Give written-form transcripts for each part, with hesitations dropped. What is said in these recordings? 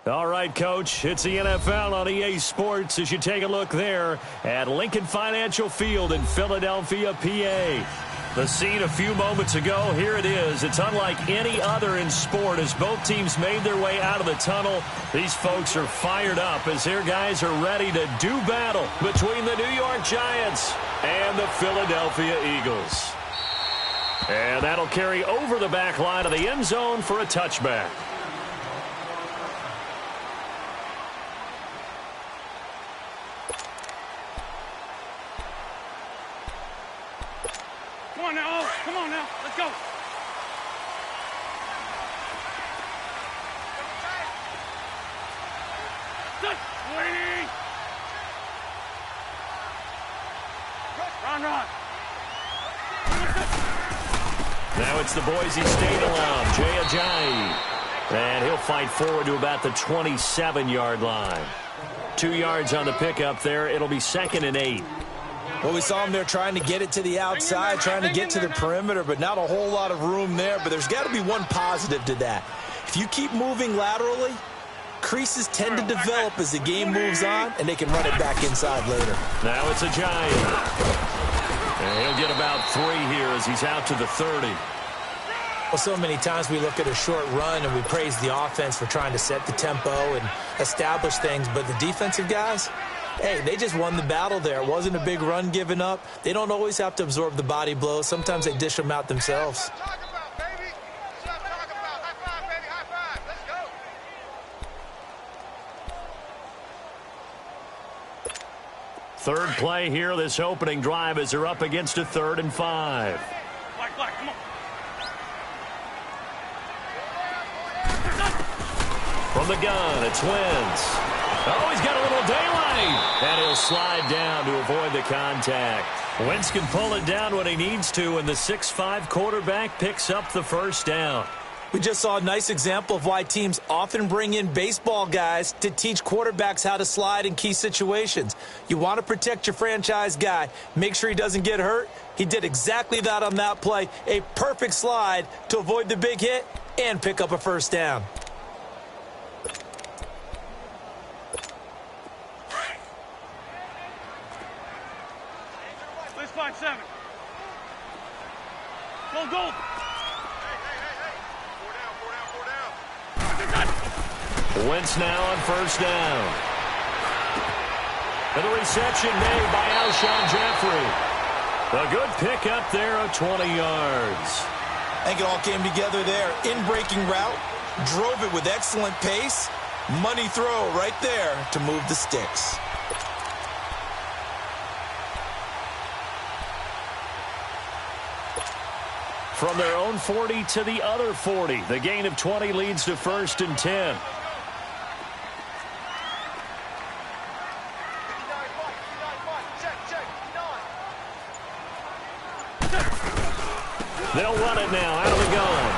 All right, Coach, it's the NFL on EA Sports as you take a look there at Lincoln Financial Field in Philadelphia, PA. The scene a few moments ago, here it is. It's unlike any other in sport as both teams made their way out of the tunnel. These folks are fired up as their guys are ready to do battle between the New York Giants and the Philadelphia Eagles. And that'll carry over the back line of the end zone for a touchback. Come on now, let's go. Run. Now it's the Boise State alum, Jay Ajayi. And he'll fight forward to about the 27-yard line. 2 yards on the pickup there. It'll be 2nd and 8. Well, we saw him there trying to get it to the outside, trying to get to the perimeter, but not a whole lot of room there. But there's got to be one positive to that. If you keep moving laterally, creases tend to develop as the game moves on, and they can run it back inside later. Now it's Ajayi. And he'll get about 3 here as he's out to the 30. Well, so many times we look at a short run and we praise the offense for trying to set the tempo and establish things, but the defensive guys, hey, they just won the battle there. It wasn't a big run given up. They don't always have to absorb the body blows. Sometimes they dish them out themselves. Third play here, this opening drive as they're up against a 3rd and 5. Come on. From the gun, it's Wentz. Oh, he's got a little daylight. And he'll slide down to avoid the contact. Wentz can pull it down when he needs to, and the 6'5" quarterback picks up the first down. We just saw a nice example of why teams often bring in baseball guys to teach quarterbacks how to slide in key situations. You want to protect your franchise guy. Make sure he doesn't get hurt. He did exactly that on that play. A perfect slide to avoid the big hit and pick up a first down. Let's find 7. Go. Wentz now on first down. And the reception made by Alshon Jeffrey. A good pickup there of 20 yards. I think it all came together there. In-breaking route, drove it with excellent pace. Money throw right there to move the sticks. From their own 40 to the other 40. The gain of 20 leads to 1st and 10. They'll run it now out of the gun.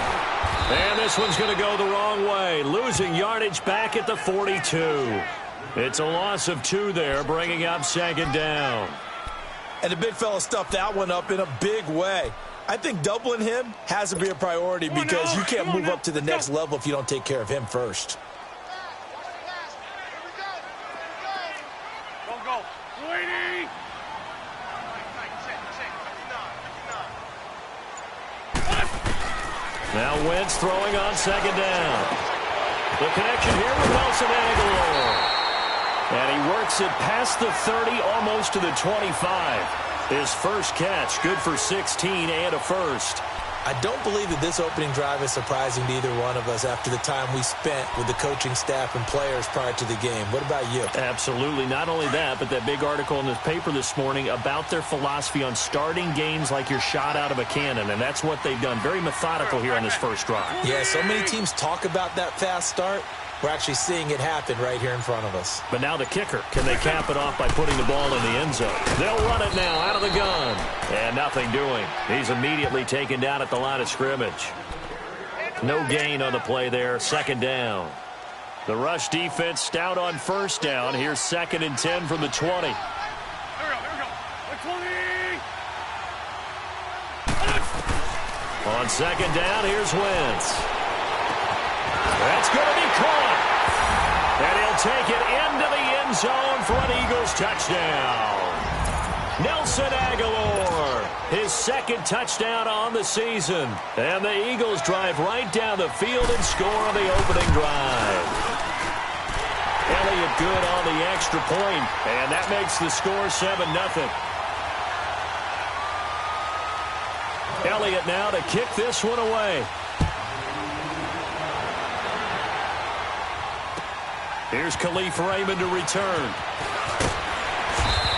And this one's going to go the wrong way. Losing yardage back at the 42. It's a loss of 2 there, bringing up 2nd down. And the big fella stuffed that one up in a big way. I think doubling him has to be a priority because you can't move up to the next level if you don't take care of him first. Go. Now Wentz throwing on 2nd down. The connection here with Nelson Aguilar. And he works it past the 30, almost to the 25. His first catch, good for 16 and a first. I don't believe that this opening drive is surprising to either one of us after the time we spent with the coaching staff and players prior to the game. What about you? Absolutely. Not only that, but that big article in the paper this morning about their philosophy on starting games like you're shot out of a cannon, and that's what they've done. Very methodical here on this first drive. Yeah, so many teams talk about that fast start. We're actually seeing it happen right here in front of us. But now the kicker. Can they cap it off by putting the ball in the end zone? They'll run it now out of the gun. And nothing doing. He's immediately taken down at the line of scrimmage. No gain on the play there. 2nd down. The rush defense stout on first down. Here's 2nd and 10 from the 20. Here we go. 20. On 2nd down, here's Wentz. That's going to be caught. And he'll take it into the end zone for an Eagles touchdown. Nelson Aguilar, his second touchdown on the season. And the Eagles drive right down the field and score on the opening drive. Elliott good on the extra point, and that makes the score 7-0. Elliott now to kick this one away. Here's Khalif Raymond to return.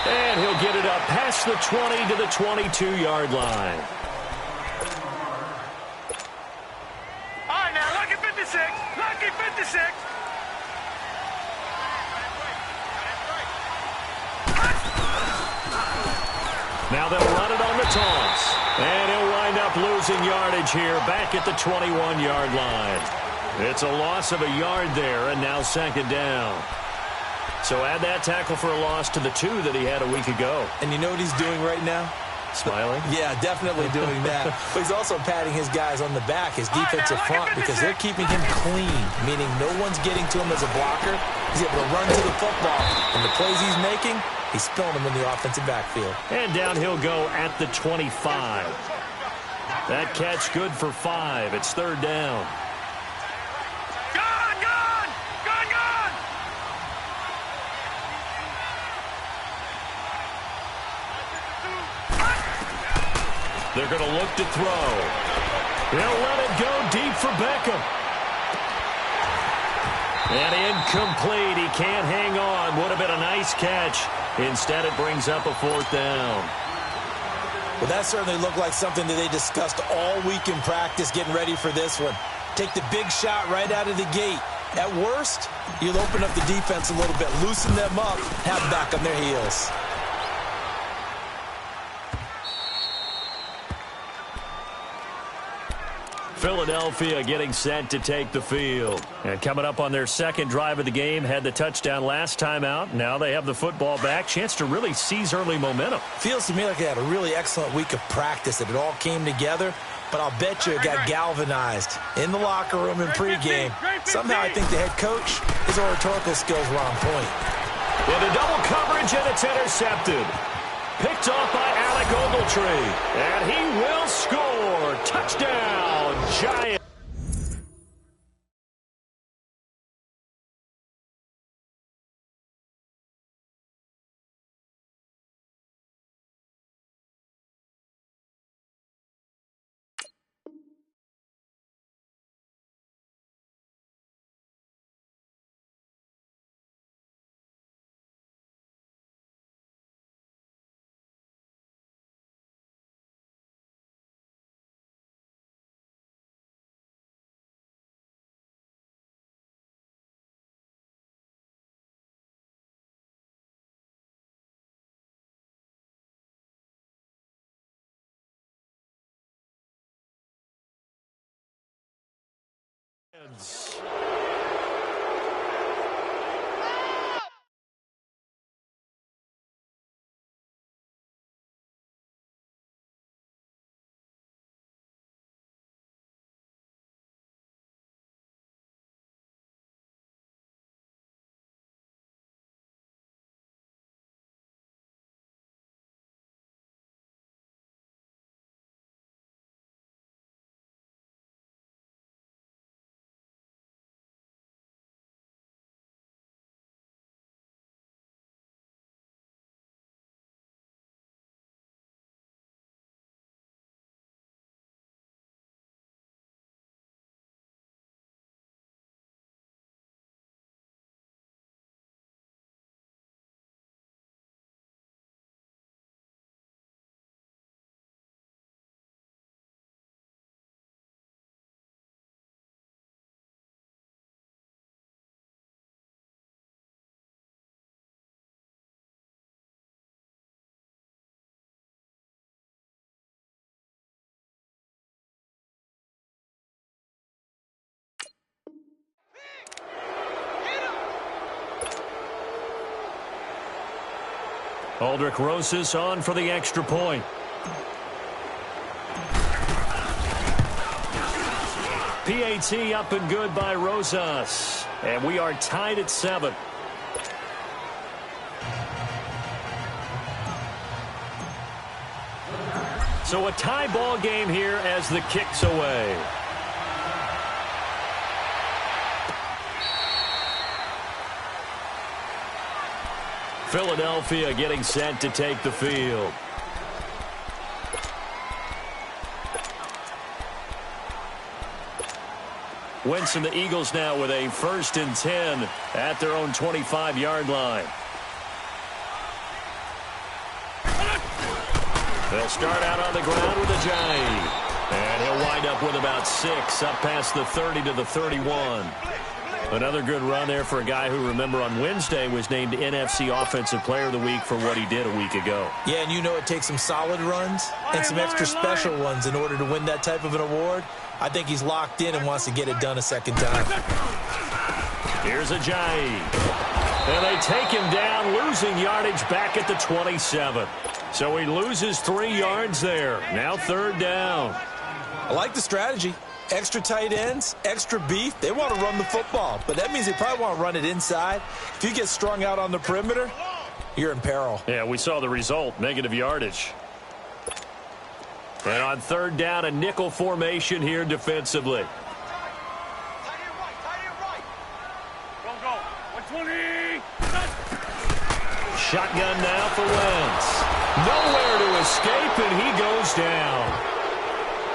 And he'll get it up past the 20 to the 22-yard line. All right, now, lucky 56. Lucky 56. Now they'll run it on the toss. And he'll wind up losing yardage here back at the 21-yard line. It's a loss of a yard there, and now second down. So add that tackle for a loss to the 2 that he had a week ago. And you know what he's doing right now? Smiling? Yeah, definitely doing that. But he's also patting his guys on the back, his defensive front, because they're keeping him clean, meaning no one's getting to him as a blocker. He's able to run to the football. And the plays he's making, he's spilling them in the offensive backfield. And down he'll go at the 25. That catch good for 5. It's third down. They're going to look to throw. They'll let it go deep for Beckham. And incomplete. He can't hang on. Would have been a nice catch. Instead, it brings up a fourth down. Well, that certainly looked like something that they discussed all week in practice getting ready for this one. Take the big shot right out of the gate. At worst, you'll open up the defense a little bit, loosen them up, have back on their heels. Philadelphia getting set to take the field. And coming up on their second drive of the game, had the touchdown last time out. Now they have the football back. Chance to really seize early momentum. Feels to me like they had a really excellent week of practice, that it all came together. But I'll bet you it got galvanized in the locker room in pregame. Somehow I think the head coach, his oratorical skills were on point. Into double coverage, and it's intercepted. Picked off by Alec Ogletree. And he will score. Touchdown, Giants. Aldrich Rosas on for the extra point. PAT up and good by Rosas. And we are tied at 7. So a tie ball game here as the kick's away. Philadelphia getting set to take the field. Wentz and the Eagles now with a 1st and 10 at their own 25-yard line. They'll start out on the ground with a giant. And he'll wind up with about 6 up past the 30 to the 31. Another good run there for a guy who, remember, on Wednesday was named NFC Offensive Player of the Week for what he did a week ago. Yeah, and you know it takes some solid runs and some extra special ones in order to win that type of an award. I think he's locked in and wants to get it done a second time. Here's Ajayi. And they take him down, losing yardage back at the 27. So he loses 3 yards there. Now 3rd down. I like the strategy. Extra tight ends, extra beef. They want to run the football, but that means they probably want to run it inside. If you get strung out on the perimeter, you're in peril. Yeah, we saw the result, negative yardage. And on 3rd down, a nickel formation here defensively. Go. 120. Shotgun now for Wentz. Nowhere to escape, and he goes down.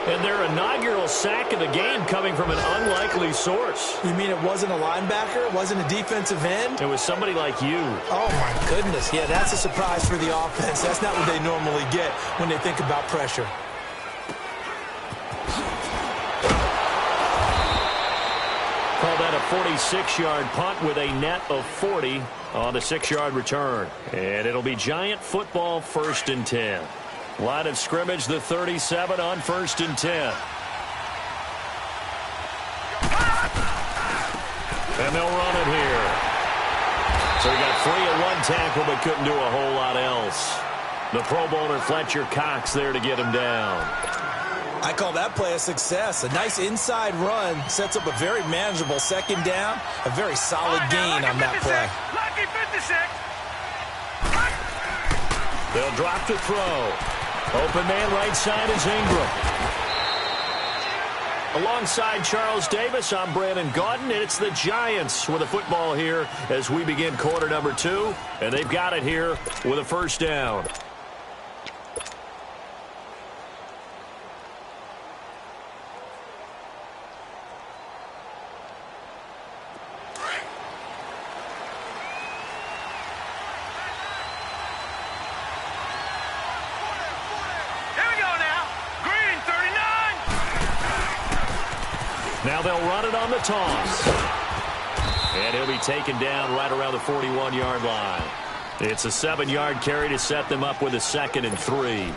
And their inaugural sack of the game coming from an unlikely source. You mean it wasn't a linebacker? It wasn't a defensive end? It was somebody like you. Oh, my goodness. Yeah, that's a surprise for the offense. That's not what they normally get when they think about pressure. Call that a 46-yard punt with a net of 40 on the 6-yard return. And it'll be Giant football, 1st and 10. Line of scrimmage, the 37 on 1st and 10. And they'll run it here. So he got 3 at 1 tackle, but couldn't do a whole lot else. The Pro Bowler Fletcher Cox there to get him down. I call that play a success. A nice inside run sets up a very manageable 2nd down. A very solid gain on that play. Lucky 56. They'll drop to throw. Open man right side is Ingram. Alongside Charles Davis, I'm Brandon Gaudin, and it's the Giants with a football here as we begin quarter number 2, and they've got it here with a 1st down. Now they'll run it on the toss. And he'll be taken down right around the 41-yard line. It's a 7-yard carry to set them up with a 2nd and 3.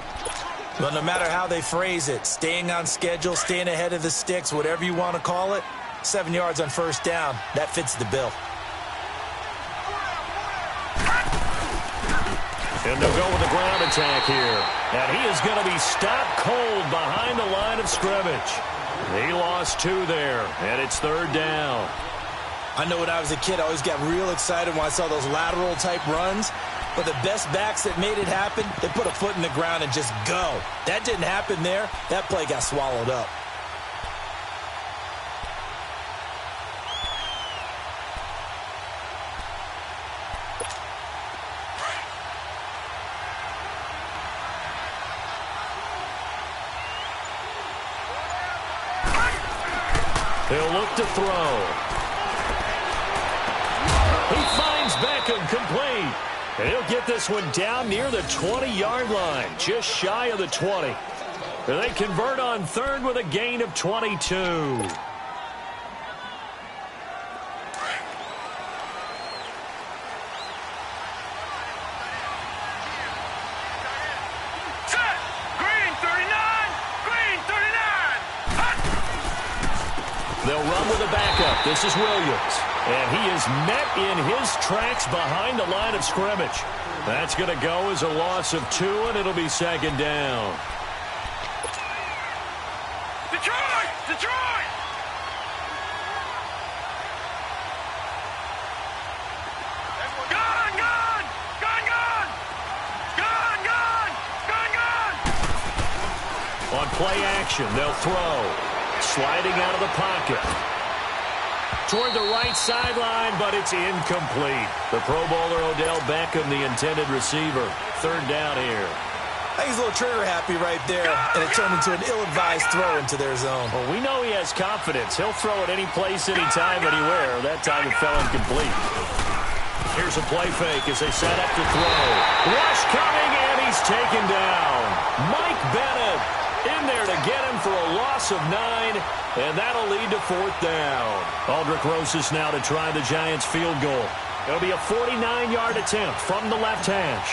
Well, no matter how they phrase it, staying on schedule, staying ahead of the sticks, whatever you want to call it, 7 yards on 1st down, that fits the bill. And they'll go with the ground attack here. And he is going to be stopped cold behind the line of scrimmage. He lost 2 there, and it's 3rd down. I know when I was a kid, I always got real excited when I saw those lateral-type runs. But the best backs that made it happen, they put a foot in the ground and just go. That didn't happen there. That play got swallowed up. He'll look to throw. He finds Beckham complete. And he'll get this one down near the 20-yard line, just shy of the 20. And they convert on 3rd with a gain of 22. They'll run with a backup. This is Williams. And he is met in his tracks behind the line of scrimmage. That's going to go as a loss of 2, and it'll be 2nd down. Detroit! play action. They'll throw. Sliding out of the pocket. Toward the right sideline, but it's incomplete. The Pro Bowler Odell Beckham, the intended receiver. Third down here. I think he's a little trigger happy right there, and it turned into an ill-advised throw into their zone. Well, we know he has confidence. He'll throw it any place, anytime, anywhere. That time it fell incomplete. Here's a play fake as they set up to throw. Rush coming, and he's taken down. Mike Bennett in there to get him for a loss of 9, and that'll lead to fourth down. Aldrick Rosas now to try the Giants' field goal. It'll be a 49-yard attempt from the left hash.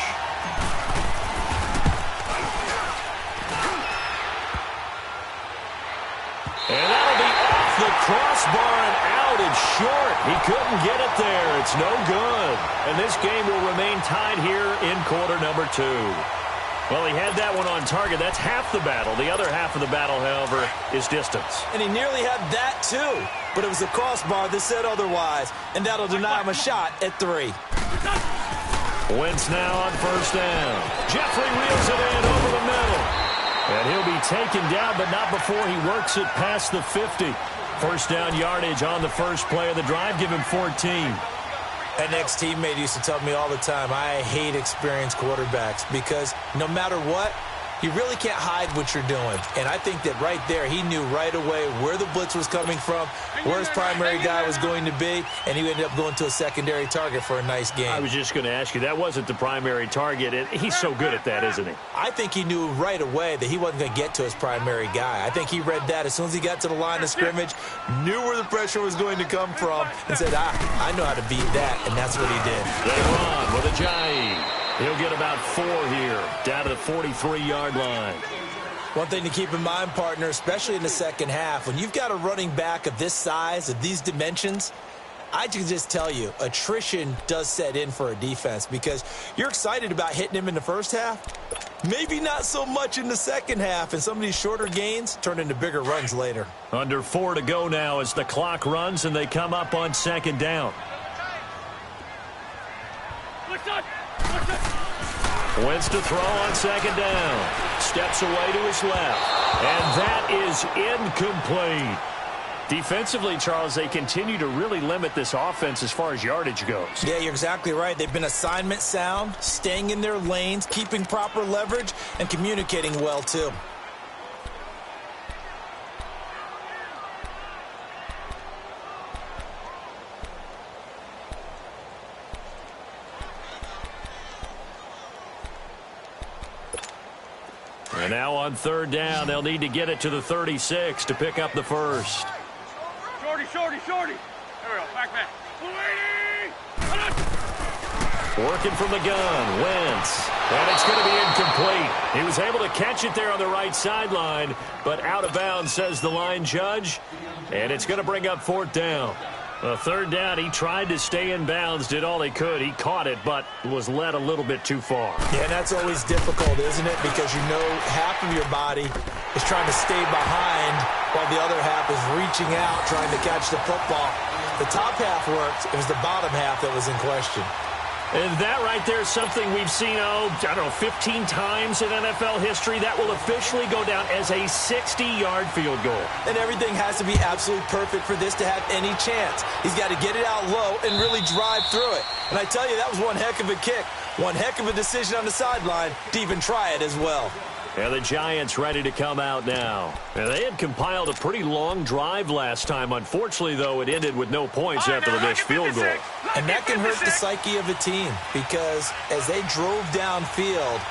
And that'll be off the crossbar and out. It's short. He couldn't get it there. It's no good. And this game will remain tied here in quarter number 2. Well, he had that one on target. That's half the battle. The other half of the battle, however, is distance. And he nearly had that, too. But it was the crossbar that said otherwise. And that'll deny him a shot at 3. Wentz now on first down. Jeffrey reels it in over the middle. And he'll be taken down, but not before he works it past the 50. First down yardage on the first play of the drive. Give him 14. An ex-teammate used to tell me all the time, I hate experienced quarterbacks because no matter what, you really can't hide what you're doing. And I think that right there, he knew right away where the blitz was coming from, where his primary guy was going to be, and he ended up going to a secondary target for a nice game. I was just going to ask you, that wasn't the primary target. He's so good at that, isn't he? I think he knew right away that he wasn't going to get to his primary guy. I think he read that as soon as he got to the line of scrimmage, knew where the pressure was going to come from, and said, I know how to beat that, and that's what he did. They run with Ajayi. He'll get about 4 here, down to the 43-yard line. One thing to keep in mind, partner, especially in the second half, when you've got a running back of this size, of these dimensions, I can just tell you, attrition does set in for a defense because you're excited about hitting him in the first half, maybe not so much in the second half, and some of these shorter gains turn into bigger runs later. Under 4 to go now as the clock runs and they come up on second down. Wentz to throw on second down. Steps away to his left. And that is incomplete. Defensively, Charles, they continue to really limit this offense as far as yardage goes. Yeah, you're exactly right. They've been assignment sound, staying in their lanes, keeping proper leverage, and communicating well, too. And now on third down, they'll need to get it to the 36 to pick up the first. Shorty. There we go. Back. Working from the gun, Wentz. And it's going to be incomplete. He was able to catch it there on the right sideline, but out of bounds, says the line judge. And it's going to bring up fourth down. Third down, he tried to stay in bounds, did all he could. He caught it, but was led a little bit too far. Yeah, and that's always difficult, isn't it? Because you know half of your body is trying to stay behind while the other half is reaching out, trying to catch the football. The top half worked. It was the bottom half that was in question. And that right there is something we've seen, 15 times in NFL history. That will officially go down as a 60-yard field goal. And everything has to be absolutely perfect for this to have any chance. He's got to get it out low and really drive through it. And I tell you, that was one heck of a kick. One heck of a decision on the sideline to even try it as well. And the Giants ready to come out now. And they had compiled a pretty long drive last time. Unfortunately, though, it ended with no points after the missed field goal. And that can hurt the psyche of a team because as they drove downfield,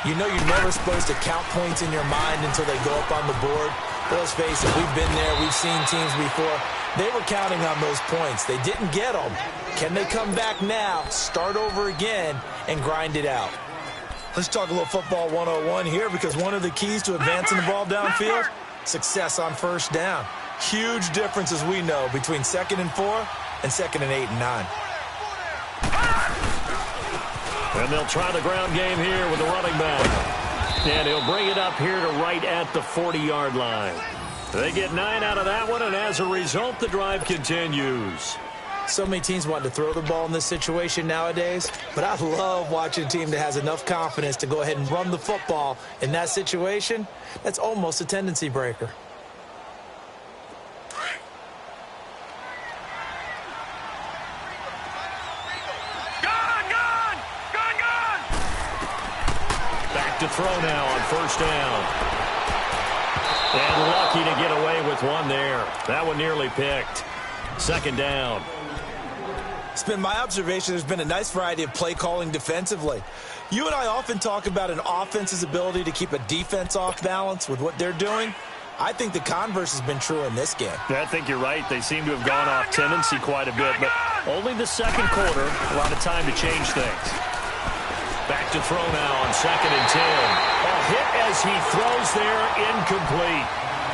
you know you're never supposed to count points in your mind until they go up on the board. But let's face it, we've been there. We've seen teams before. They were counting on those points. They didn't get them. Can they come back now, start over again, and grind it out? Let's talk a little football 101 here because one of the keys to advancing the ball downfield, success on first down. Huge difference, as we know, between 2nd and 4 and 2nd and 8 and 9. And they'll try the ground game here with the running back. And he'll bring it up here to right at the 40-yard line. They get 9 out of that one, and as a result, the drive continues. So many teams want to throw the ball in this situation nowadays, but I love watching a team that has enough confidence to go ahead and run the football in that situation. That's almost a tendency breaker. Back to throw now on first down. And lucky to get away with one there. That one nearly picked. Second down. It's been my observation there's been a nice variety of play calling defensively. You and I often talk about an offense's ability to keep a defense off balance with what they're doing. I think the converse has been true in this game. I think you're right. They seem to have gone off tendency quite a bit, but only the second quarter. A lot of time to change things. Back to throw now on 2nd and 10. A hit as he throws there, incomplete.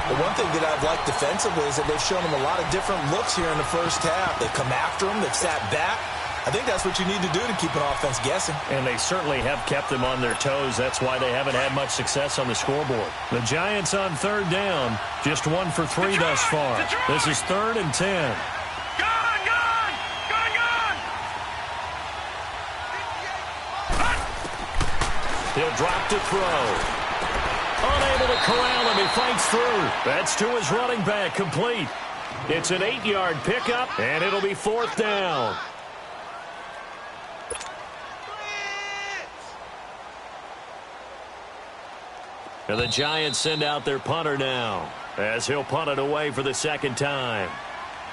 The one thing that I've liked defensively is that they've shown him a lot of different looks here in the first half. They've come after him. They've sat back. I think that's what you need to do to keep an offense guessing. And they certainly have kept them on their toes. That's why they haven't had much success on the scoreboard. The Giants on 3rd down, just 1 for 3 thus far. This is 3rd and 10. He'll drop to throw. Unable to corral him. He fights through. That's to his running back. Complete. It's an 8-yard pickup, and it'll be 4th down. And the Giants send out their punter now, as he'll punt it away for the second time.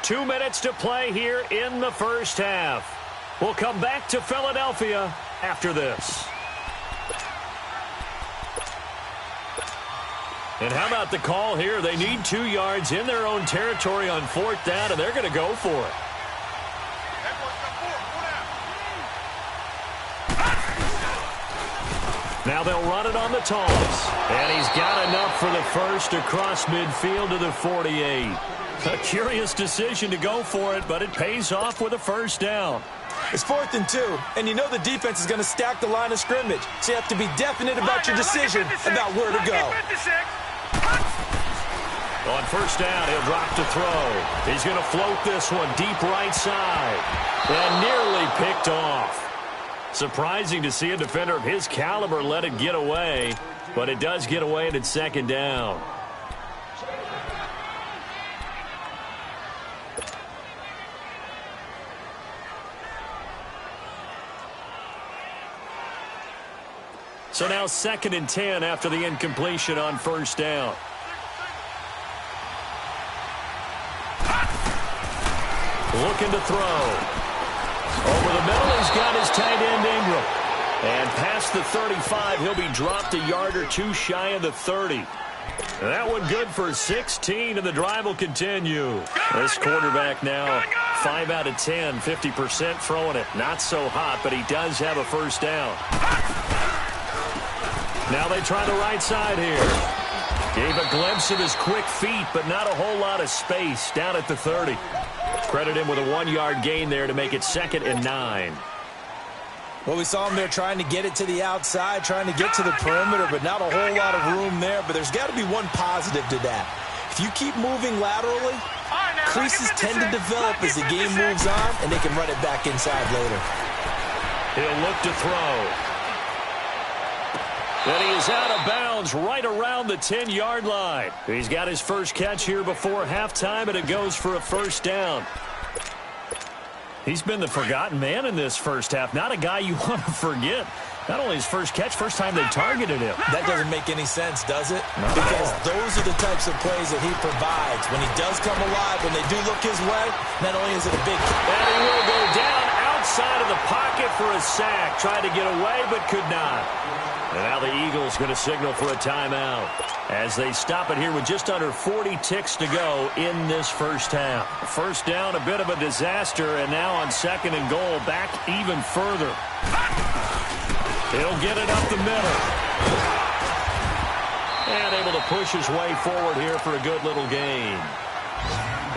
2 minutes to play here in the first half. We'll come back to Philadelphia after this. And how about the call here? They need 2 yards in their own territory on 4th down, and they're going to go for it. Now they'll run it on the toss. And he's got enough for the first across midfield to the 48. A curious decision to go for it, but it pays off with a first down. It's 4th and 2, and you know the defense is going to stack the line of scrimmage. So you have to be definite about your decision about where to go. On first down, he'll drop to throw. He's going to float this one deep right side. And nearly picked off. Surprising to see a defender of his caliber let it get away, but it does get away and it's 2nd down. So now 2nd and 10 after the incompletion on first down. Looking to throw. Over the middle, he's got his tight end Ingram. And past the 35, he'll be dropped a yard or 2 shy of the 30. And that one good for 16, and the drive will continue. This quarterback now 5 out of 10, 50% throwing it. Not so hot, but he does have a first down. Now they try the right side here. Gave a glimpse of his quick feet, but not a whole lot of space down at the 30. Credit him with a 1-yard gain there to make it 2nd and 9. Well, we saw him there trying to get it to the outside, trying to get to the perimeter, but not a whole lot of room there. But there's got to be one positive to that. If you keep moving laterally, creases tend to develop as the game moves on, and they can run it back inside later. He'll look to throw. And he is out of bounds right around the 10-yard line. He's got his first catch here before halftime, and it goes for a first down. He's been the forgotten man in this first half. Not a guy you want to forget. Not only his first catch, first time they targeted him. That doesn't make any sense, does it? Because those are the types of plays that he provides. When he does come alive, when they do look his way, not only is it a big... And he will go down outside of the pocket for a sack. Tried to get away, but could not. And now the Eagles going to signal for a timeout as they stop it here with just under 40 ticks to go in this first half. First down, a bit of a disaster, and now on 2nd and goal, back even further. He'll get it up the middle. And able to push his way forward here for a good little gain.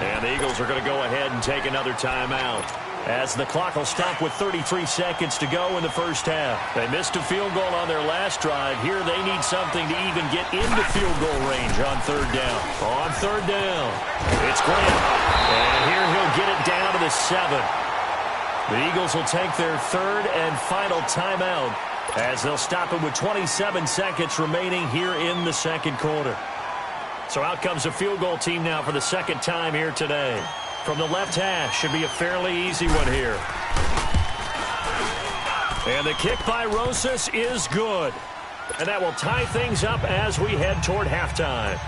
And the Eagles are going to go ahead and take another timeout. as the clock will stop with 33 seconds to go in the first half. They missed a field goal on their last drive. Here they need something to even get into field goal range on third down. On third down, it's Grant. And here he'll get it down to the 7. The Eagles will take their third and final timeout as they'll stop it with 27 seconds remaining here in the second quarter. So out comes a field goal team now for the second time here today. From the left hash, should be a fairly easy one here. And the kick by Rosas is good. And that will tie things up as we head toward halftime.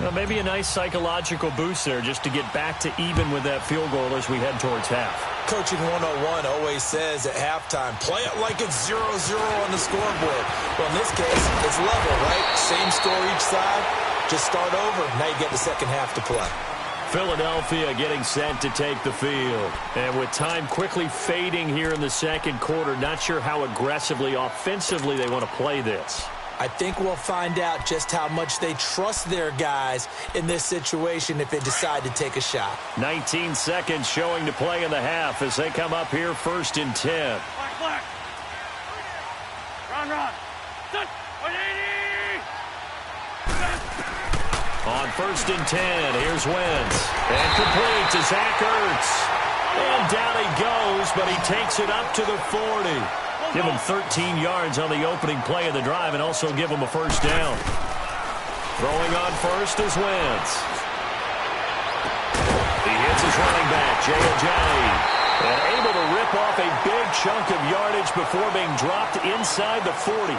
Well, maybe a nice psychological boost there just to get back to even with that field goal as we head towards half. Coaching 101 always says at halftime, play it like it's 0-0 on the scoreboard. Well, in this case, it's level, right? Same score each side. Just start over. Now you get the second half to play. Philadelphia getting set to take the field. And with time quickly fading here in the second quarter, not sure how aggressively, offensively they want to play this. I think we'll find out just how much they trust their guys in this situation if they decide to take a shot. 19 seconds showing to play in the half as they come up here first and 10. Black. Run. Set. 180. On first and 10, here's Wentz. And complete to Zach Ertz. And down he goes, but he takes it up to the 40. Give him 13 yards on the opening play of the drive and also give him a first down. Throwing on first is Wentz. He hits his running back, Jay Ajayi. And able to rip off a big chunk of yardage before being dropped inside the 40.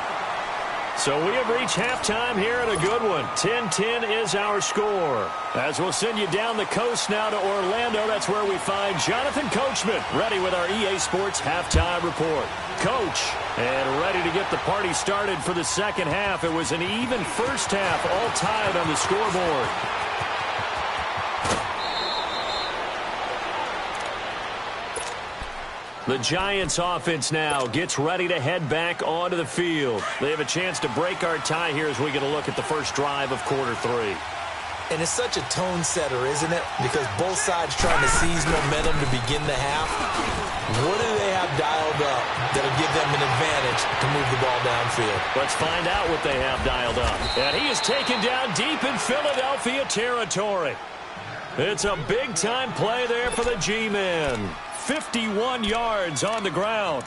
So we have reached halftime here and a good one. 10-10 is our score. As we'll send you down the coast now to Orlando, that's where we find Jonathan Coachman, ready with our EA Sports Halftime Report. Coach, and ready to get the party started for the second half. It was an even first half, all tied on the scoreboard. The Giants offense now gets ready to head back onto the field. They have a chance to break our tie here as we get a look at the first drive of quarter 3. And it's such a tone setter, isn't it? Because both sides trying to seize momentum to begin the half. What do they have dialed up that'll give them an advantage to move the ball downfield? Let's find out what they have dialed up. And he is taken down deep in Philadelphia territory. It's a big-time play there for the G-men. 51 yards on the ground.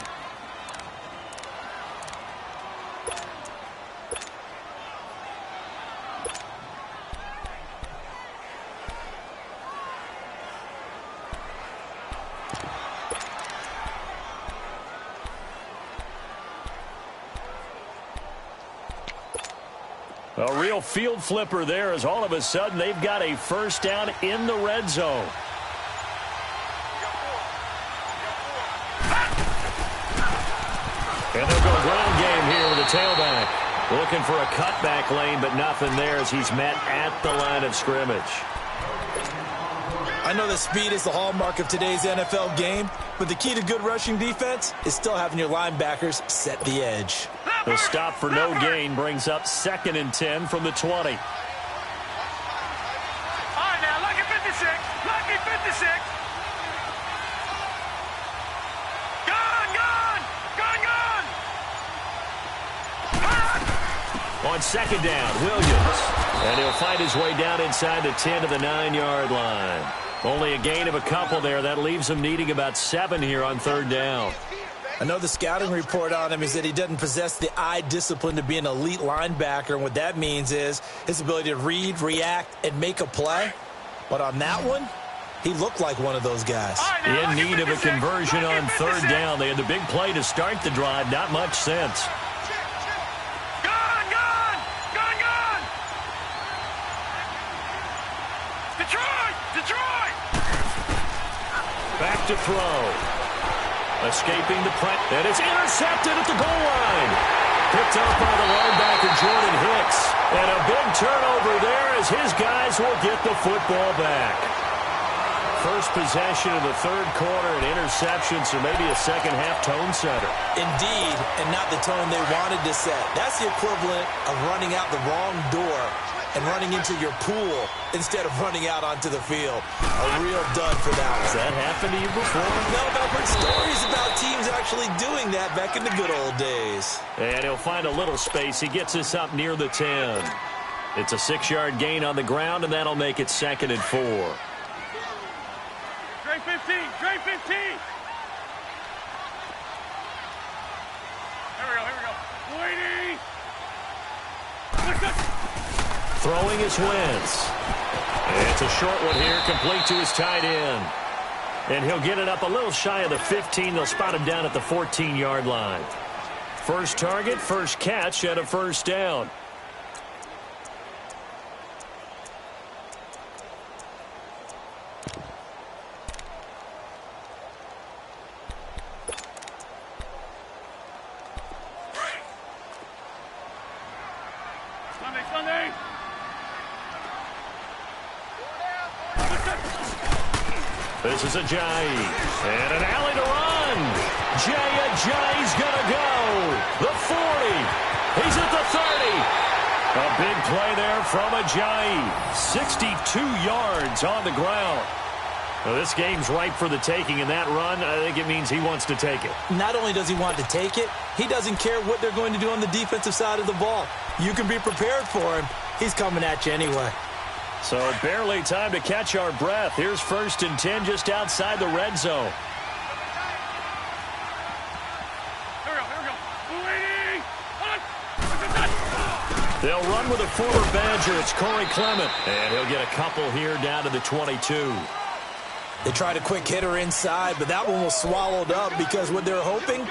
A real field flipper there as all of a sudden they've got a first down in the red zone. And they'll go ground game here with the tailback. Looking for a cutback lane, but nothing there as he's met at the line of scrimmage. I know that speed is the hallmark of today's NFL game, but the key to good rushing defense is still having your linebackers set the edge. The stop for no gain brings up 2nd and 10 from the 20. All right, now, lucky 56. Lucky 56. On second down, Williams. And he'll fight his way down inside the 10 to the 9-yard line. Only a gain of a couple there. That leaves him needing about 7 here on third down. I know the scouting report on him is that he doesn't possess the eye discipline to be an elite linebacker. And what that means is his ability to read, react, and make a play. But on that one, he looked like one of those guys. In need of a conversion on third down. They had the big play to start the drive. Not much sense. Back to throw. Escaping the press. And it's intercepted at the goal line. Picked up by the linebacker, Jordan Hicks. And a big turnover there as his guys will get the football back. First possession of the third quarter, an interception, so maybe a second-half tone setter. Indeed, and not the tone they wanted to set. That's the equivalent of running out the wrong door and running into your pool instead of running out onto the field. A real dud for that one. Has that happened to you before? No, but I've heard stories about teams actually doing that back in the good old days. And he'll find a little space. He gets this up near the 10. It's a 6-yard gain on the ground, and that'll make it 2nd and 4. Trey 15, Trey 15. Here we go. Waiting. Throwing is Wentz. It's a short one here, complete to his tight end. And he'll get it up a little shy of the 15. They'll spot him down at the 14-yard line. First target, first catch, and a first down. Sunday. This is Ajayi. And an alley to run. Ajayi's going to go. The 40. He's at the 30. A big play there from Ajayi. 62 yards on the ground. Now, this game's ripe for the taking, and that run, I think it means he wants to take it. Not only does he want to take it, he doesn't care what they're going to do on the defensive side of the ball. You can be prepared for him. He's coming at you anyway. So barely time to catch our breath. Here's 1st and 10 just outside the red zone. Here we go. Waiting. They'll run with a former Badger. It's Corey Clement. And he'll get a couple here down to the 22. They tried a quick hitter inside, but that one was swallowed up because what they're hoping,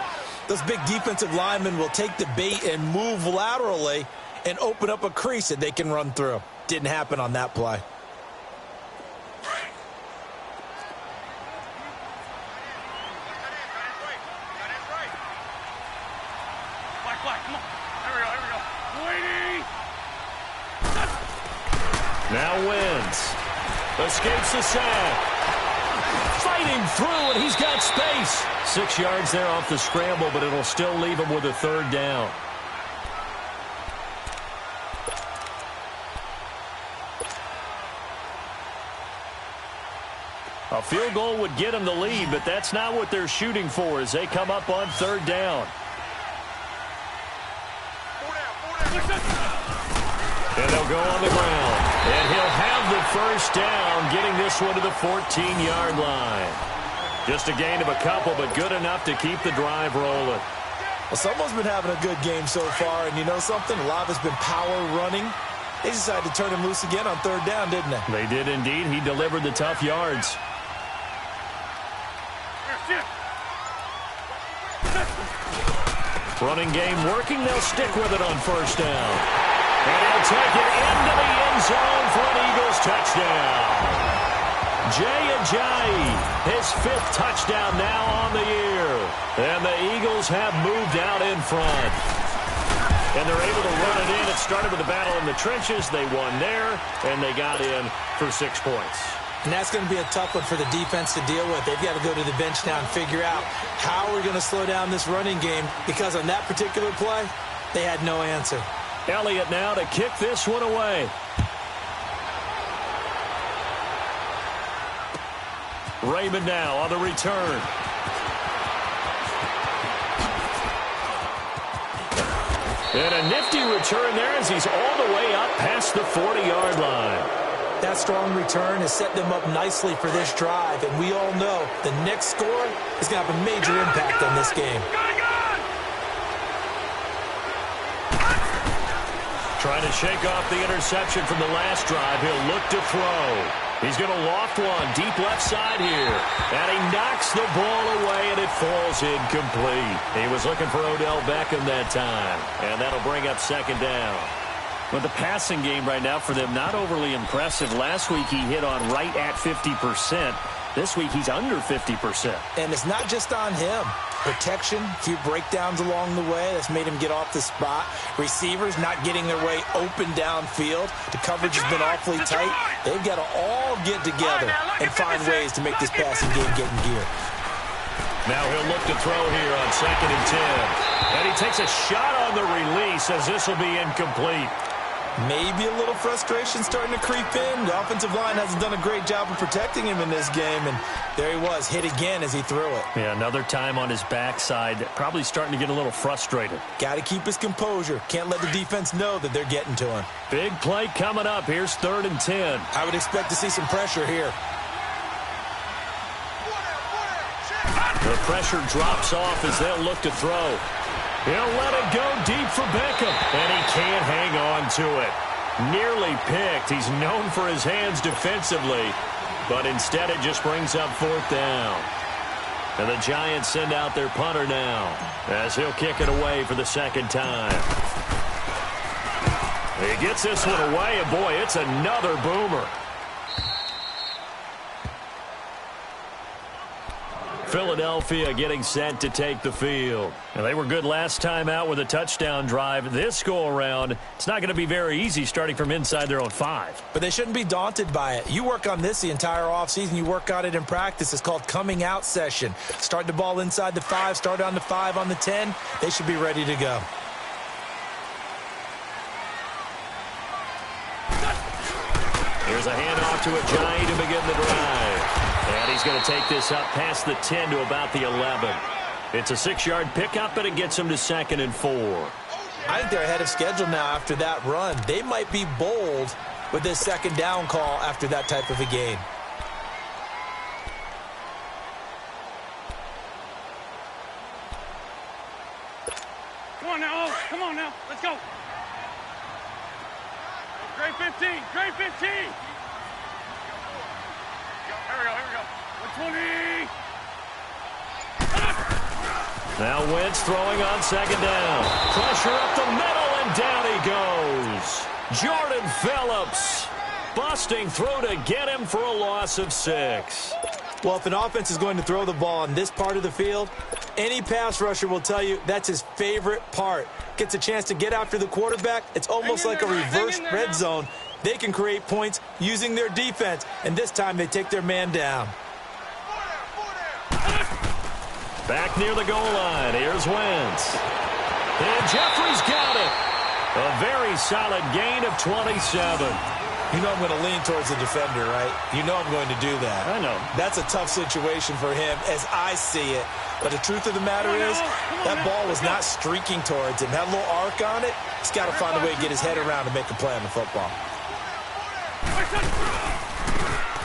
those big defensive linemen will take the bait and move laterally and open up a crease that they can run through. Didn't happen on that play. Black. Come on. Here we go. Waiting. Now Wentz. Escapes the sack. Fighting through, and he's got space. 6 yards there off the scramble, but it'll still leave him with a 3rd down. A field goal would get him the lead, but that's not what they're shooting for as they come up on 3rd down. And they'll go on the ground. And he'll have the 1st down, getting this one to the 14-yard line. Just a gain of a couple, but good enough to keep the drive rolling. Well, someone's been having a good game so far, and you know something? A lot of it's been power running. They decided to turn him loose again on 3rd down, didn't they? They did indeed. He delivered the tough yards. Running game working. They'll stick with it on 1st down. And he'll take it into the end zone for an Eagles touchdown. Ajayi, his 5th touchdown now on the year. And the Eagles have moved out in front. And they're able to run it in. It started with a battle in the trenches. They won there, and they got in for 6 points. And that's going to be a tough one for the defense to deal with. They've got to go to the bench now and figure out how we're going to slow down this running game, because on that particular play, they had no answer. Elliott now to kick this one away. Raymond now on the return. And a nifty return there as he's all the way up past the 40-yard line. That strong return has set them up nicely for this drive, and we all know the next score is going to have a major impact on this game. Trying to shake off the interception from the last drive. He'll look to throw. He's going to loft one deep left side here. And he knocks the ball away, and it falls incomplete. He was looking for Odell Beckham that time. And that'll bring up 2nd down. Well, the passing game right now for them, not overly impressive. Last week he hit on right at 50%. This week he's under 50%. And it's not just on him. Protection, a few breakdowns along the way. That's made him get off the spot. Receivers not getting their way open downfield. The coverage has been awfully tight. They've got to all get together and find ways to make this passing game get in gear. Now he'll look to throw here on 2nd and 10. And he takes a shot on the release as this will be incomplete. Maybe a little frustration starting to creep in. The offensive line hasn't done a great job of protecting him in this game, and there he was, hit again as he threw it. Yeah, another time on his backside, probably starting to get a little frustrated. Got to keep his composure. Can't let the defense know that they're getting to him. Big play coming up. Here's 3rd and 10. I would expect to see some pressure here. The pressure drops off as they'll look to throw. He'll let it go deep for Beckham, and he can't hang on to it. Nearly picked. He's known for his hands defensively, but instead it just brings up 4th down. And the Giants send out their punter now as he'll kick it away for the 2nd time. He gets this one away, and boy, it's another boomer. Philadelphia getting set to take the field. And they were good last time out with a touchdown drive. This go-around, it's not going to be very easy starting from inside their own 5. But they shouldn't be daunted by it. You work on this the entire offseason. You work on it in practice. It's called coming out session. Start the ball inside the 5, start on the 5, on the 10. They should be ready to go. Here's a handoff to Ajayi to begin the drive. And he's going to take this up past the 10 to about the 11. It's a 6-yard pickup, but it gets him to 2nd and 4. I think they're ahead of schedule now after that run. They might be bold with this 2nd down call after that type of a gain. Come on now. Oh, come on now. Let's go. Great 15. Great 15. Here we go. 120. Now Wentz throwing on 2nd down. Pressure up the middle, and down he goes. Jordan Phillips busting through to get him for a loss of 6. Well, if an offense is going to throw the ball on this part of the field, any pass rusher will tell you that's his favorite part. Gets a chance to get after the quarterback. It's almost like a reverse red zone. They can create points using their defense, and this time they take their man down. Back near the goal line, here's Wentz. And Jeffrey's got it. A very solid gain of 27. You know I'm going to lean towards the defender, right? You know I'm going to do that. I know. That's a tough situation for him as I see it. But the truth of the matter is, that ball was not streaking towards him. Had a little arc on it. He's got to find a way to get his head around and make a play on the football.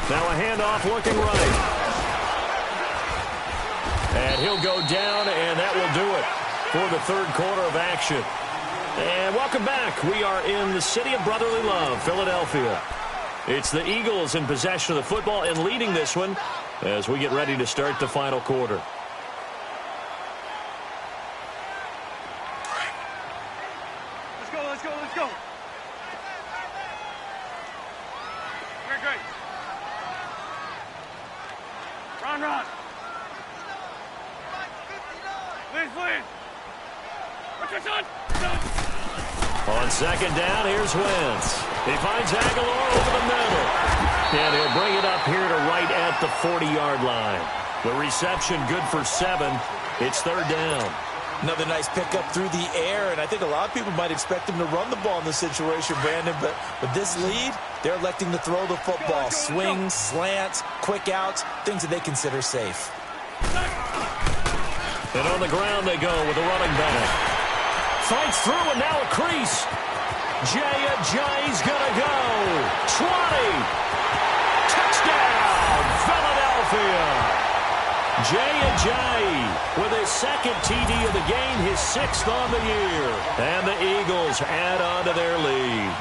Now a handoff looking right. And he'll go down, and that will do it for the 3rd quarter of action. And welcome back. We are in the city of brotherly love, Philadelphia. It's the Eagles in possession of the football and leading this one as we get ready to start the final quarter. Let's go. Great. Run. Please. What's your son? On 2nd down, here's Wentz. He finds Aguilar over the middle. And he'll bring it up here to right at the 40-yard line. The reception good for 7. It's 3rd down. Another nice pickup through the air, and I think a lot of people might expect him to run the ball in this situation, Brandon, but with this lead, they're electing to throw the football. Swings, slants, quick outs, things that they consider safe. And on the ground they go with a running back. Fights through, and now a crease. Ajayi's gonna go. 20. Touchdown, Philadelphia. Ajayi with his 2nd TD of the game, his 6th on the year. And the Eagles add on to their lead.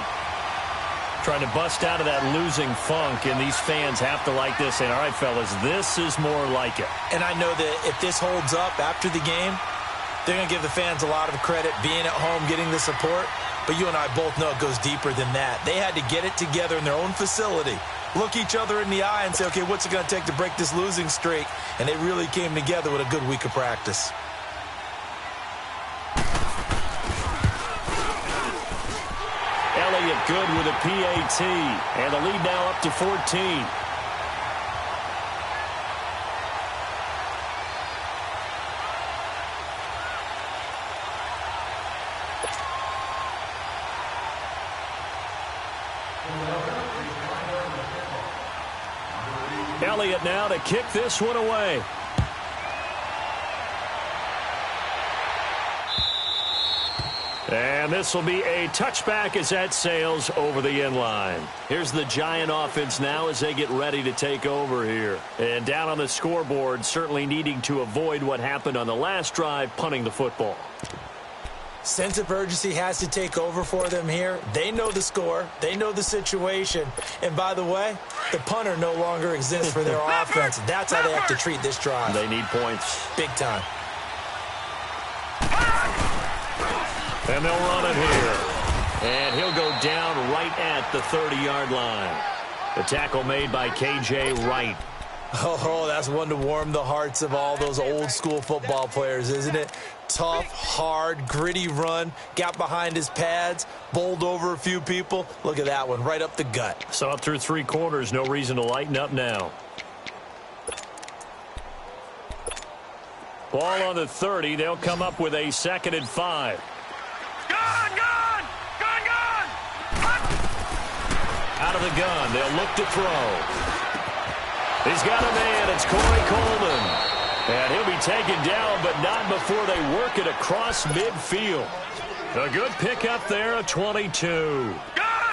Trying to bust out of that losing funk, and these fans have to like this. And all right, fellas, this is more like it. And I know that if this holds up after the game, they're going to give the fans a lot of credit being at home, getting the support. But you and I both know it goes deeper than that. They had to get it together in their own facility, look each other in the eye and say, okay, what's it going to take to break this losing streak? And they really came together with a good week of practice. Elliott good with a PAT, and the lead now up to 14. Elliott now to kick this one away. And this will be a touchback as that sails over the end line. Here's the Giant offense now as they get ready to take over here. And down on the scoreboard, certainly needing to avoid what happened on the last drive, punting the football. Sense of urgency has to take over for them here. They know the score. They know the situation. And by the way, the punter no longer exists for their offense. That's how they have to treat this drive. They need points. Big time. And they'll run it here. And he'll go down right at the 30-yard line. The tackle made by K.J. Wright. Oh, that's one to warm the hearts of all those old-school football players, isn't it? Tough, hard, gritty run. Got behind his pads, bowled over a few people. Look at that one, right up the gut. So up through 3 quarters, no reason to lighten up now. Ball on the 30. They'll come up with a 2nd and 5. Out of the gun, they'll look to throw. He's got a man, it's Corey Coleman. And he'll be taken down, but not before they work it across midfield. A good pickup there, a 22.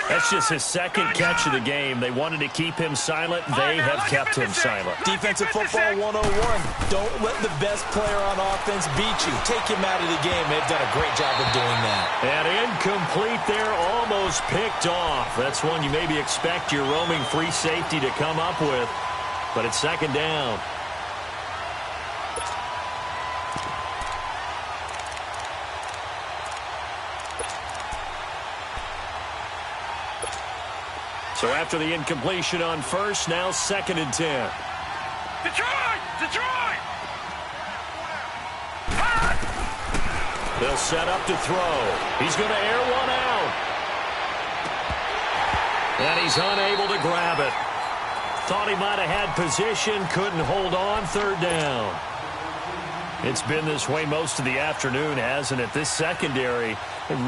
That's just his 2nd catch of the game. They wanted to keep him silent. They have kept him silent. Defensive football 101. Don't let the best player on offense beat you. Take him out of the game. They've done a great job of doing that. And incomplete there, almost picked off. That's one you maybe expect your roaming free safety to come up with. But it's 2nd down. So after the incompletion on 1st, now 2nd and 10. Detroit! Detroit! They'll set up to throw. He's going to air one out. And he's unable to grab it. Thought he might have had position, couldn't hold on, 3rd down. It's been this way most of the afternoon, hasn't it? This secondary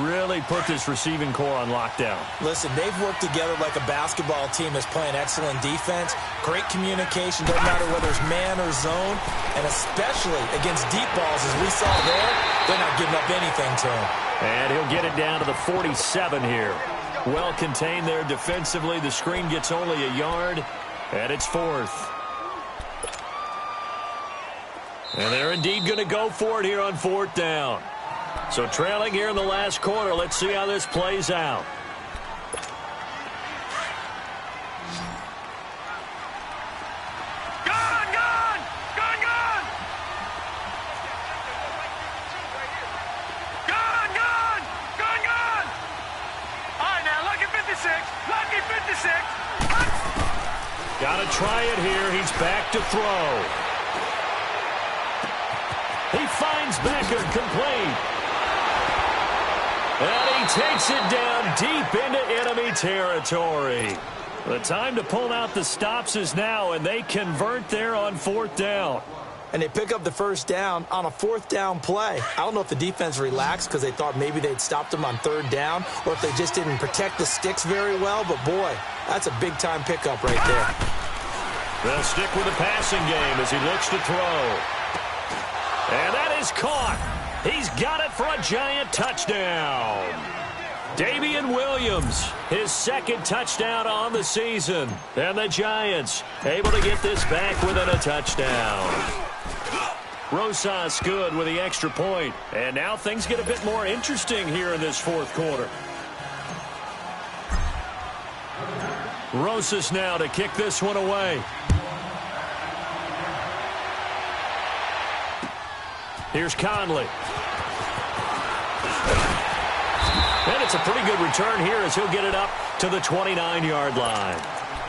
really put this receiving core on lockdown. Listen, they've worked together like a basketball team that's playing excellent defense. Great communication, doesn't matter whether it's man or zone. And especially against deep balls, as we saw there, they're not giving up anything to him. And he'll get it down to the 47 here. Well contained there defensively. The screen gets only a yard, and it's 4th. And they're indeed going to go for it here on 4th down. So trailing here in the last quarter. Let's see how this plays out. Gun! Gun! Gun! Gun! Gun! Gun! Gun! Gun! All right, now, lucky 56. Lucky 56. Got to try it here. He's back to throw. He finds Becker, complete. And he takes it down deep into enemy territory. The time to pull out the stops is now, and they convert there on 4th down. And they pick up the 1st down on a 4th down play. I don't know if the defense relaxed because they thought maybe they'd stopped them on 3rd down, or if they just didn't protect the sticks very well. But, boy, that's a big-time pickup right there. They'll stick with the passing game as he looks to throw. And that is caught. He's got it for a Giant touchdown. Damian Williams, his 2nd touchdown on the season. And the Giants able to get this back within a touchdown. Rosas good with the extra point. And now things get a bit more interesting here in this 4th quarter. Rosas now to kick this one away. Here's Conley. And it's a pretty good return here as he'll get it up to the 29-yard line.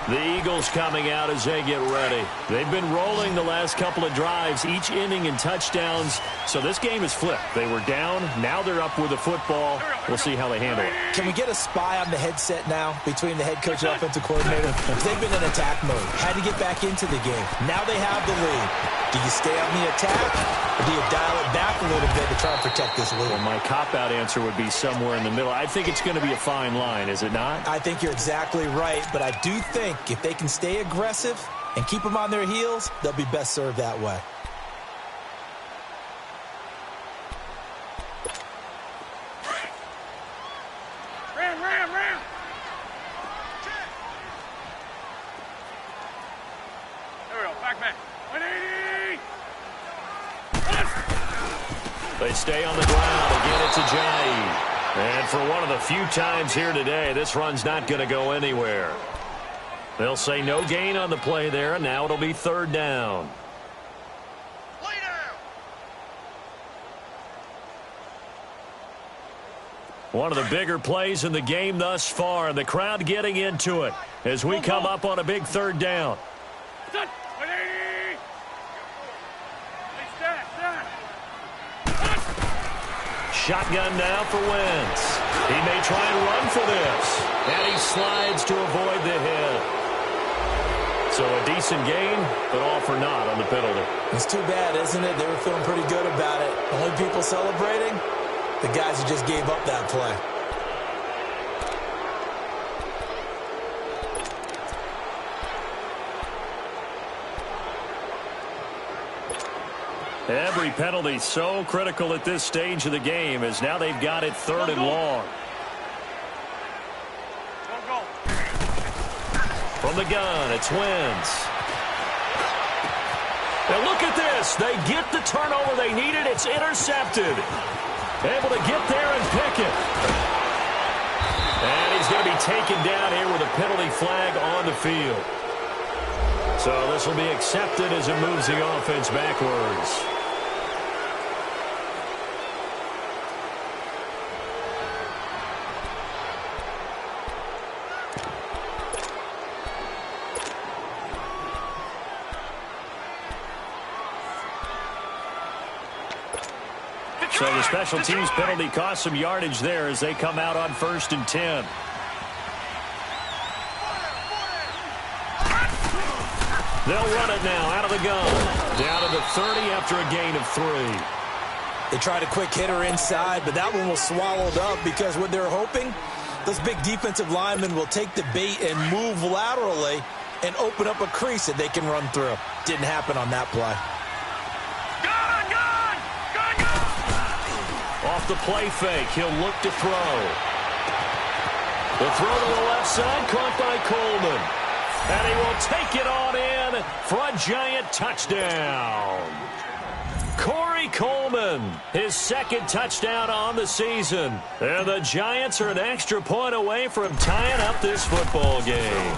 The Eagles coming out as they get ready. They've been rolling the last couple of drives, each inning in touchdowns. So this game is flipped. They were down. Now they're up with the football. We'll see how they handle it. Can we get a spy on the headset now between the head coach and offensive coordinator? They've been in attack mode. Had to get back into the game. Now they have the lead. Do you stay on the attack, or do you dial it back a little bit to try and protect this lead? Well, my cop-out answer would be somewhere in the middle. I think it's going to be a fine line, is it not? I think you're exactly right, but I do think if they can stay aggressive and keep them on their heels, they'll be best served that way. Ram. There we go, back. 180! They stay on the ground. Again, it's Ajayi. And for one of the few times here today, this run's not going to go anywhere. They'll say no gain on the play there, and now it'll be third down. One of the bigger plays in the game thus far, and the crowd getting into it as we come up on a big third down. Shotgun now for Wentz. He may try and run for this. And he slides to avoid the hit. So a decent gain, but all for naught on the penalty. It's too bad, isn't it? They were feeling pretty good about it. Only people celebrating, the guys who just gave up that play. Every penalty so critical at this stage of the game as now they've got it third and long. From the gun, it's Wentz. Now look at this. They get the turnover they needed. It's intercepted. Able to get there and pick it. And he's going to be taken down here with a penalty flag on the field. So this will be accepted as it moves the offense backwards. So the special teams penalty cost some yardage there as they come out on 1st and 10. They'll run it now out of the gun. Down to the 30 after a gain of 3. They tried a quick hitter inside, but that one was swallowed up because what they're hoping, those big defensive linemen will take the bait and move laterally and open up a crease that they can run through. Didn't happen on that play. Off the play fake, he'll look to throw. The throw to the left side, caught by Coleman. And he will take it on in for a Giant touchdown. Corey Coleman, his second touchdown on the season. And the Giants are an extra point away from tying up this football game.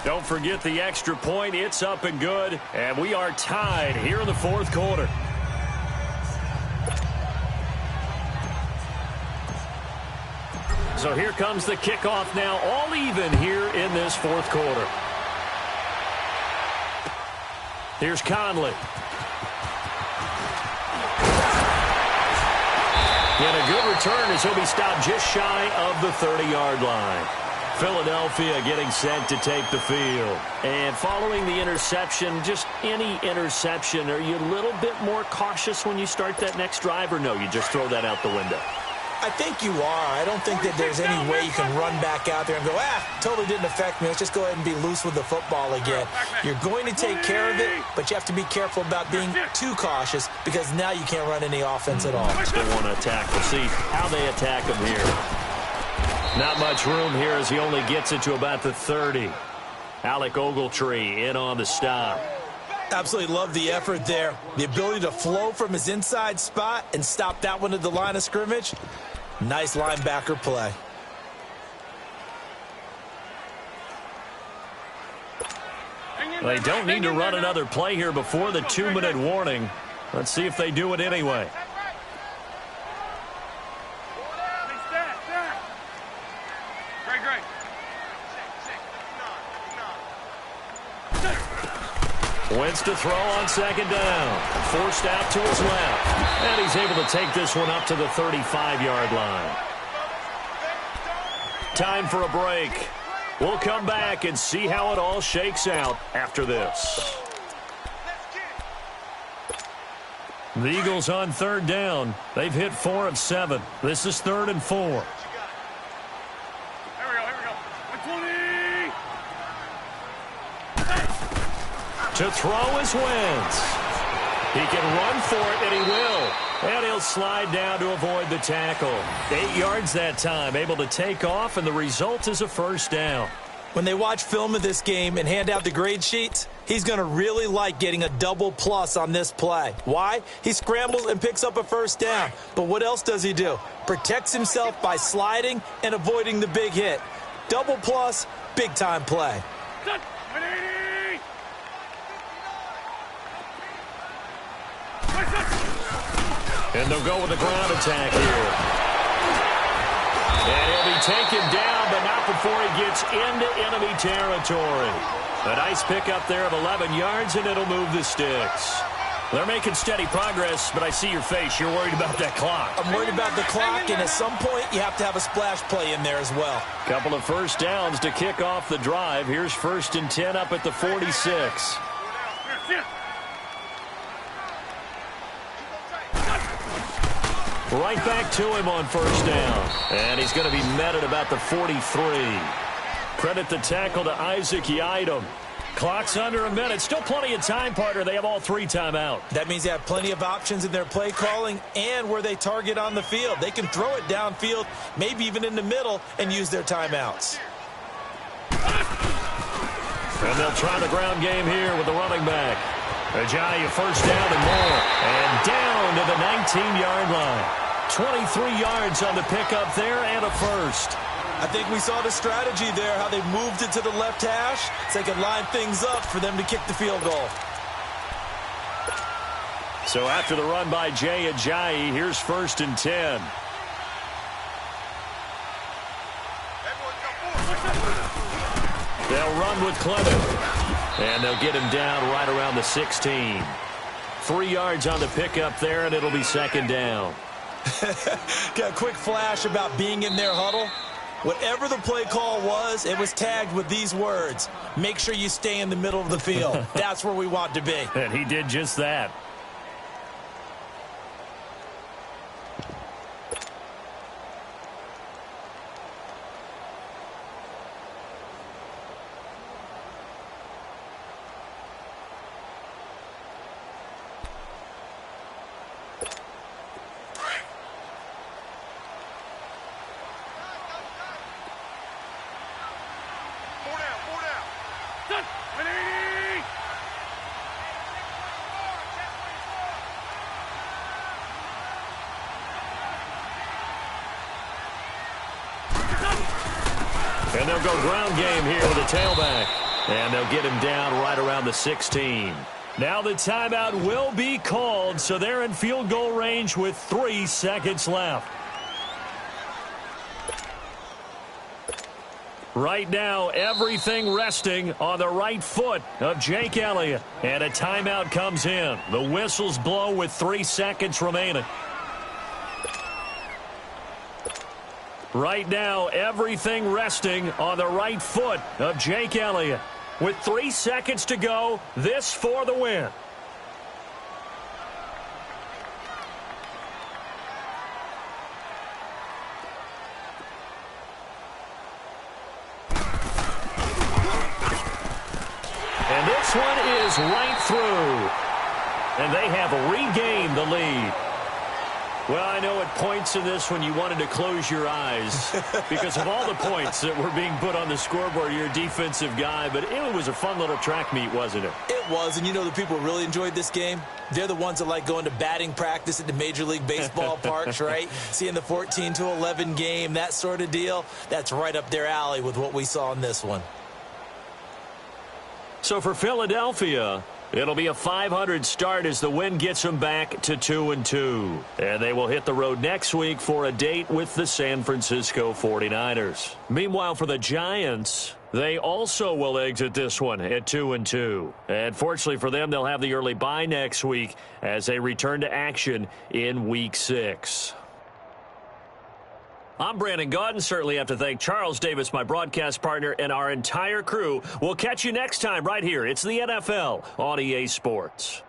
Don't forget the extra point. It's up and good. And we are tied here in the fourth quarter. So here comes the kickoff now, all even here in this fourth quarter. Here's Conley. And a good return as he'll be stopped just shy of the 30-yard line. Philadelphia getting set to take the field. And following the interception, just any interception, are you a little bit more cautious when you start that next drive, or no, you just throw that out the window? I think you are. I don't think that there's any way you can run back out there and go, totally didn't affect me. Let's just go ahead and be loose with the football again. You're going to take care of it, but you have to be careful about being too cautious because now you can't run any offense at all. They want to attack. We'll see how they attack him here. Not much room here as he only gets it to about the 30. Alec Ogletree in on the stop. Absolutely love the effort there. The ability to flow from his inside spot and stop that one at the line of scrimmage. Nice linebacker play. They don't need to run another play here before the 2-minute warning. Let's see if they do it anyway. Wentz to throw on second down. Forced out to his left. And he's able to take this one up to the 35-yard line. Time for a break. We'll come back and see how it all shakes out after this. The Eagles on third down. They've hit 4 of 7. This is 3rd and 4. Here we go. 120. To throw is Wentz. He can run for it, and he will. And he'll slide down to avoid the tackle. 8 yards that time, able to take off, and the result is a first down. When they watch film of this game and hand out the grade sheets, he's going to really like getting a double plus on this play. Why? He scrambles and picks up a first down. But what else does he do? Protects himself by sliding and avoiding the big hit. Double plus, big-time play. And they'll go with the ground attack here. And he'll be taken down, but not before he gets into enemy territory. A nice pickup there of 11 yards, and it'll move the sticks. They're making steady progress, but I see your face. You're worried about that clock. I'm worried about the clock, and at some point, you have to have a splash play in there as well. Couple of first downs to kick off the drive. Here's 1st and 10 up at the 46. Right back to him on first down. And he's going to be met at about the 43. Credit the tackle to Isaac Yiadom. Clock's under a minute. Still plenty of time, partner. They have all 3 timeout. That means they have plenty of options in their play calling and where they target on the field. They can throw it downfield, maybe even in the middle, and use their timeouts. And they'll try the ground game here with the running back. Ajayi, first down and more. And down to the 19-yard line. 23 yards on the pickup there and a first. I think we saw the strategy there, how they moved it to the left hash so they could line things up for them to kick the field goal. So after the run by Jay Ajayi, here's 1st and 10. They'll run with Clement. And they'll get him down right around the 16. 3 yards on the pickup there, and it'll be 2nd down. Got a quick flash about being in their huddle. Whatever the play call was, it was tagged with these words. Make sure you stay in the middle of the field. That's where we want to be. And he did just that. And they'll go ground game here with a tailback. And they'll get him down right around the 16. Now the timeout will be called, so they're in field goal range with 3 seconds left. Right now, everything resting on the right foot of Jake Elliott. And a timeout comes in. The whistles blow with 3 seconds remaining. Right now, everything resting on the right foot of Jake Elliott. With 3 seconds to go, this for the win. And this one is right through. And they have regained the lead. Well, I know at points in this when you wanted to close your eyes because of all the points that were being put on the scoreboard. You're a defensive guy, but it was a fun little track meet, wasn't it? It was, and you know the people who really enjoyed this game? They're the ones that like going to batting practice at the Major League Baseball parks, right? Seeing the 14-11 game, that sort of deal. That's right up their alley with what we saw in this one. So for Philadelphia, it'll be a .500 start as the win gets them back to 2-2. And they will hit the road next week for a date with the San Francisco 49ers. Meanwhile, for the Giants, they also will exit this one at 2-2. And fortunately for them, they'll have the early bye next week as they return to action in Week 6. I'm Brandon Gaudin. Certainly have to thank Charles Davis, my broadcast partner, and our entire crew. We'll catch you next time right here. It's the NFL on EA Sports.